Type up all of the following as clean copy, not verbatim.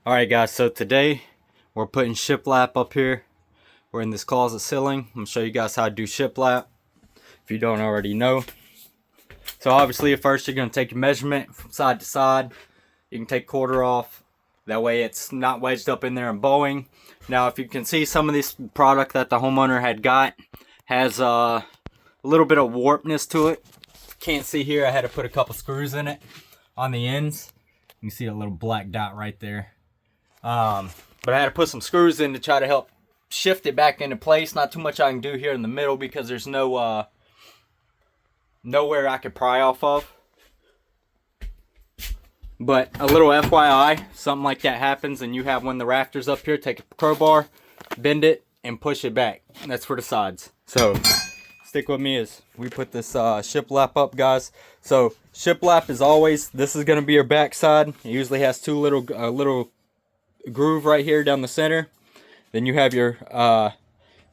Alright guys, so today we're putting shiplap up here. We're in this closet ceiling. I'm going to show you guys how to do shiplap if you don't already know. So obviously at first you're going to take your measurement from side to side. You can take quarter off. That way it's not wedged up in there and bowing. Now if you can see, some of this product that the homeowner had got has a little bit of warpness to it. Can't see here, I had to put a couple screws in it on the ends. You can see a little black dot right there. But I had to put some screws in to try to help shift it back into place. Not too much I can do here in the middle because there's no nowhere I could pry off of. But a little FYI, something like that happens and you have one of the rafters up here, take a crowbar, bend it, and push it back. That's for the sides. So stick with me as we put this shiplap up, guys. So shiplap is always, this is going to be your back side. It usually has two little groove right here down the center. Then you have your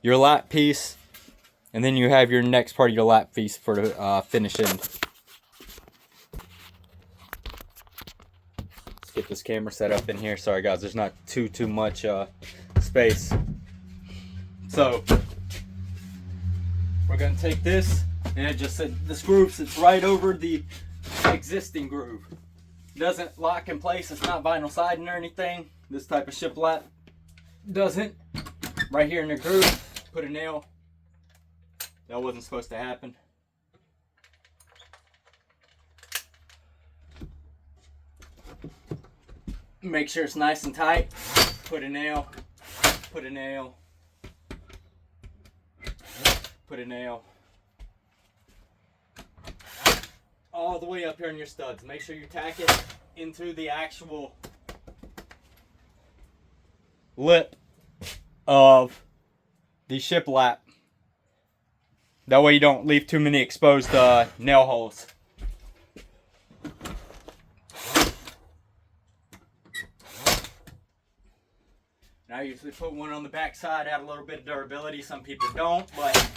lap piece, and then you have your next part of your lap piece for the finish end. Let's get this camera set up in here. Sorry guys, there's not too much space. So we're gonna take this, and it just said this groove sits right over the existing groove. It doesn't lock in place. It's not vinyl siding or anything. This type of shiplap doesn't. Right here in the groove, put a nail. That wasn't supposed to happen. Make sure it's nice and tight. Put a nail. Put a nail. Put a nail. All the way up here in your studs. Make sure you tack it into the actual lip of the shiplap. That way you don't leave too many exposed nail holes. Now I usually put one on the back side, add a little bit of durability. Some people don't, but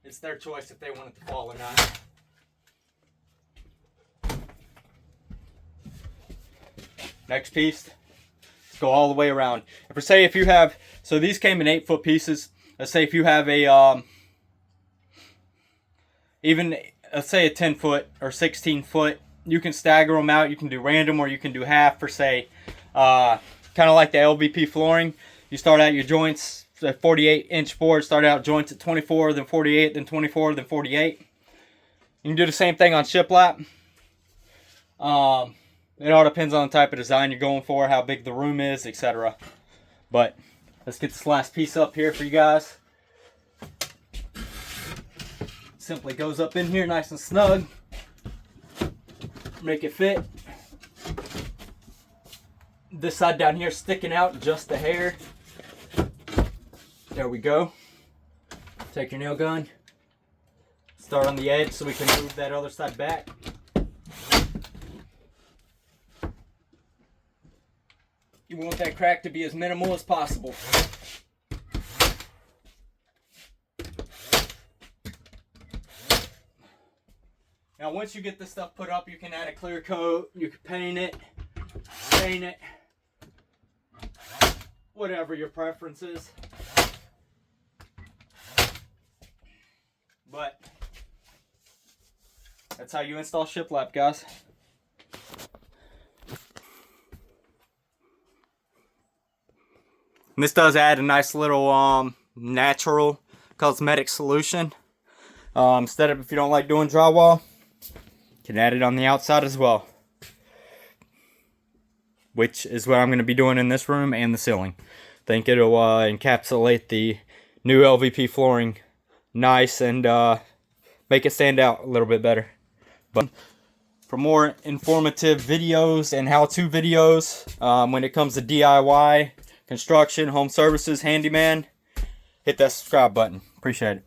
it's their choice if they want it to fall or not. Next piece, let's go all the way around. If you have, so these came in 8-foot pieces. Let's say if you have a, let's say a 10-foot or 16-foot, you can stagger them out. You can do random, or you can do half for, say, kind of like the LVP flooring. You start out your joints at 48-inch board, start out joints at 24, then 48, then 24, then 48. You can do the same thing on shiplap. It all depends on the type of design you're going for, how big the room is, etc. But let's get this last piece up here for you guys. Simply goes up in here nice and snug. Make it fit. This side down here sticking out just a hair. There we go. Take your nail gun. Start on the edge so we can move that other side back. You want that crack to be as minimal as possible. Now once you get this stuff put up, you can add a clear coat, you can paint it, stain it, whatever your preference is. But that's how you install shiplap, guys. And this does add a nice little natural cosmetic solution. Instead of, if you don't like doing drywall, you can add it on the outside as well. Which is what I'm going to be doing in this room and the ceiling. I think it'll encapsulate the new LVP flooring nice and make it stand out a little bit better. But for more informative videos and how-to videos when it comes to DIY, construction, home services, handyman, hit that subscribe button. Appreciate it.